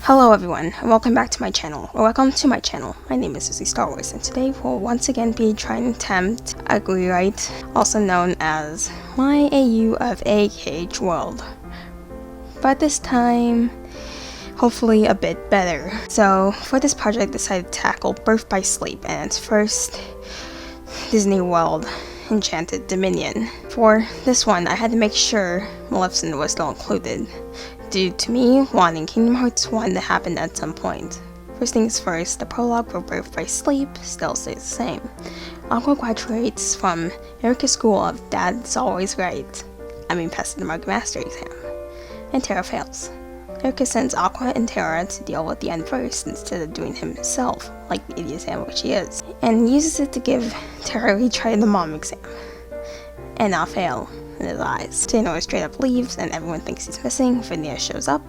Hello everyone, and welcome back to my channel, or welcome to my channel. My name is Susie Star Wars, and today we'll once again be trying to attempt a rewrite, also known as my AU of AKH World. But this time, hopefully a bit better. So, for this project I decided to tackle Birth by Sleep and its first Disney World, Enchanted Dominion. For this one, I had to make sure Maleficent was still included, due to me wanting Kingdom Hearts 1 to happen at some point. First things first, the prologue for Birth by Sleep still stays the same. Aqua graduates from Erica's school of Dad's Always Right. Passes the KineMaster exam. And Terra fails. Erica sends Aqua and Terra to deal with the end first instead of doing him himself, like the idiot sandwich she is, and uses it to give Terra a retry the mom exam, and not fail in his eyes. Xehanort straight up leaves and everyone thinks he's missing. Vinia shows up.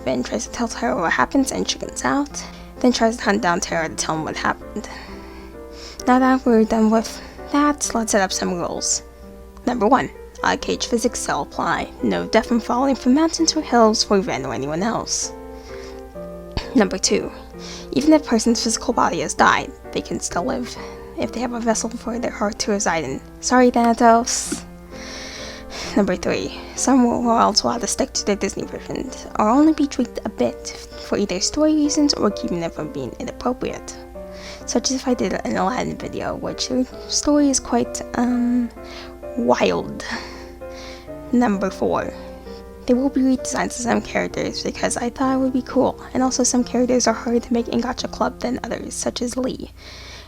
Vin tries to tell Terra what happens and chickens out, then tries to hunt down Terra to tell him what happened. Now that we're done with that, let's set up some rules. Number 1. Cage physics still apply. No death from falling from mountains or hills for Vin or anyone else. Number 2. Even if a person's physical body has died, they can still live if they have a vessel for their heart to reside in. Sorry, Thanatos. Number 3. Some worlds will have to stick to their Disney versions, or only be tweaked a bit for either story reasons or keeping them from being inappropriate. Such as if I did an Aladdin video, which the story is quite, wild. Number 4. There will be redesigns of some characters because I thought it would be cool, and also some characters are harder to make in Gacha Club than others, such as Lee.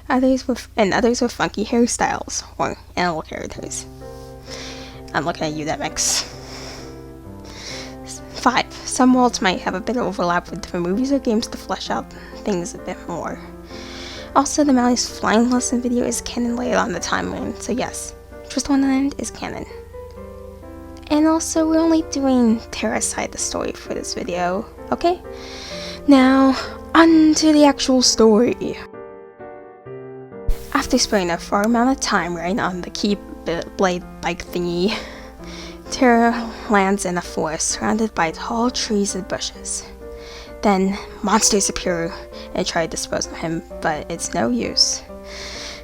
Others with funky hairstyles, or animal characters. I'm looking at you, that makes. 5. Some worlds might have a bit of overlap with different movies or games to flesh out things a bit more. Also, the Mally's flying lesson video is canon later on the timeline, so yes, Twist Wonderland is canon. And also, we're only doing Terra's side of the story for this video, okay? Now, on to the actual story. After spending a far amount of time riding on the Keyblade bike thingy, Terra lands in a forest surrounded by tall trees and bushes. Then, monsters appear and try to dispose of him, but it's no use.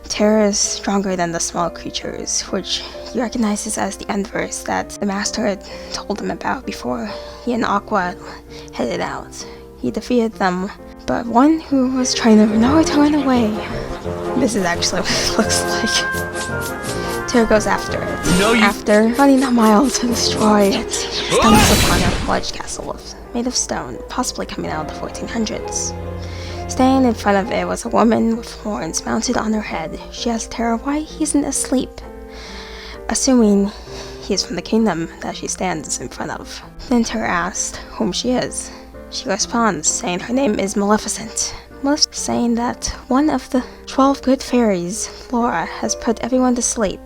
Terra is stronger than the small creatures, which he recognizes as the Endverse that the Master had told him about before he and Aqua headed out. He defeated them, but one who was trying to run away. This is actually what it looks like. Terra goes after it. After running a mile to destroy it, stumbles upon a large castle made of stone, possibly coming out of the 1400s. Standing in front of it was a woman with horns mounted on her head. She asked Terra why he isn't asleep, assuming he is from the kingdom that she stands in front of. Then Terra asked whom she is. She responds, saying her name is Maleficent. Maleficent saying that one of the 12 good fairies, Flora, has put everyone to sleep.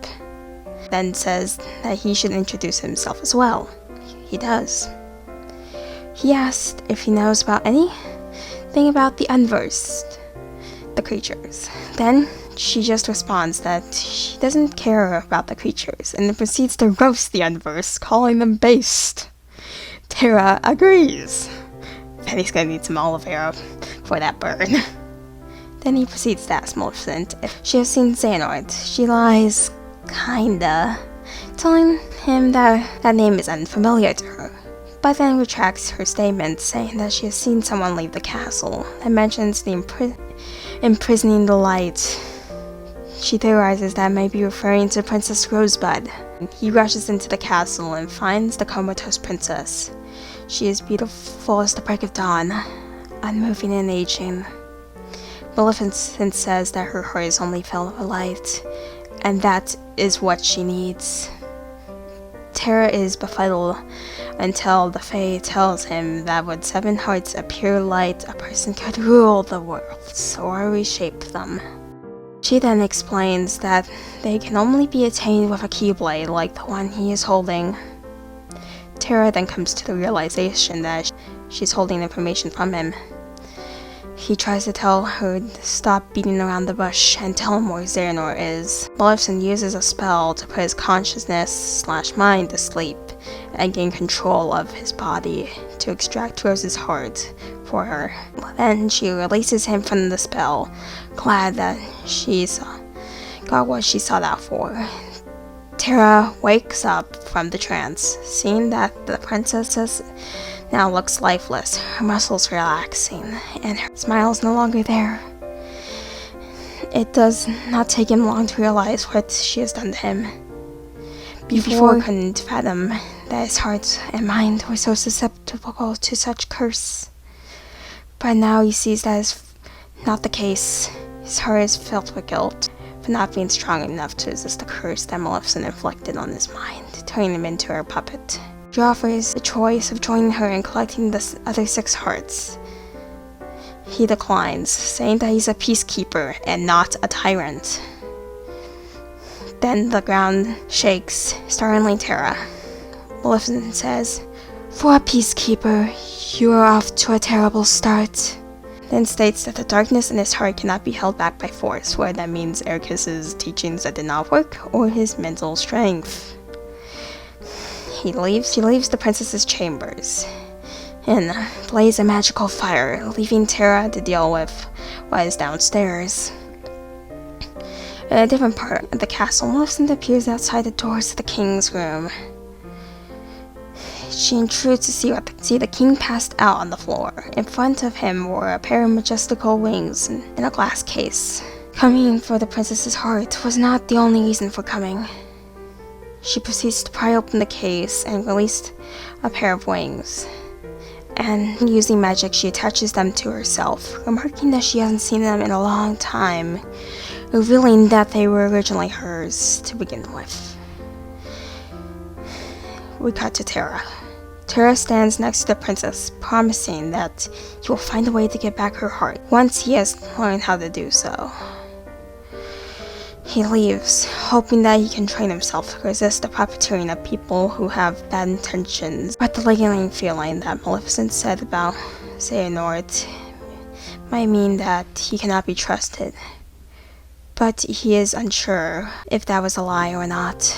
Then says that he should introduce himself as well. He does. He asked if he knows about anything about the Unversed, the creatures. Then she just responds that she doesn't care about the creatures, and then proceeds to roast the Unversed, calling them based. Terra agrees. And he's gonna need some olive oil for that burn. Then he proceeds to ask Maleficent if she has seen Xehanort. She lies, kinda, telling him that that name is unfamiliar to her, but then retracts her statement, saying that she has seen someone leave the castle, and mentions the imprisoning the light. She theorizes that may be referring to Princess Rosebud. He rushes into the castle and finds the comatose princess. She is beautiful as the break of dawn, unmoving and aging. Maleficent says that her heart is only filled with light, and that is what she needs. Terra is befuddled until the Fae tells him that with 7 hearts of pure light, a person could rule the worlds or reshape them. She then explains that they can only be attained with a keyblade like the one he is holding. Terra then comes to the realization that she's holding information from him. He tries to tell her to stop beating around the bush and tell him where Xehanort is. Maleficent uses a spell to put his consciousness/mind to sleep and gain control of his body to extract Rose's heart for her. Then she releases him from the spell, glad that she's got what she sought out for. Terra wakes up from the trance, seeing that the princess now looks lifeless, her muscles relaxing, and her smile is no longer there. It does not take him long to realize what she has done to him. Before he couldn't fathom that his heart and mind were so susceptible to such curse. But now he sees that is not the case. His heart is filled with guilt for not being strong enough to resist the curse that Maleficent inflicted on his mind, turning him into her puppet. She offers the choice of joining her in collecting the other 6 hearts. He declines, saying that he's a peacekeeper and not a tyrant. Then the ground shakes, startling Terra. Maleficent says, "For a peacekeeper, you are off to a terrible start." Then states that the darkness in his heart cannot be held back by force, whether that means Ericus's teachings that did not work or his mental strength. She leaves the princess's chambers and blaze a magical fire, leaving Terra to deal with what is downstairs. In a different part of the castle, Maleficent appears outside the doors of the king's room. She intrudes to see the king passed out on the floor. In front of him were a pair of majestical wings in a glass case. Coming for the princess's heart was not the only reason for coming. She proceeds to pry open the case and release a pair of wings. And using magic, she attaches them to herself, remarking that she hasn't seen them in a long time, revealing that they were originally hers to begin with. We cut to Terra. Terra stands next to the princess, promising that he will find a way to get back her heart once he has learned how to do so. He leaves, hoping that he can train himself to resist the puppeteering of people who have bad intentions, but the lingering feeling that Maleficent said about Xehanort might mean that he cannot be trusted. But he is unsure if that was a lie or not.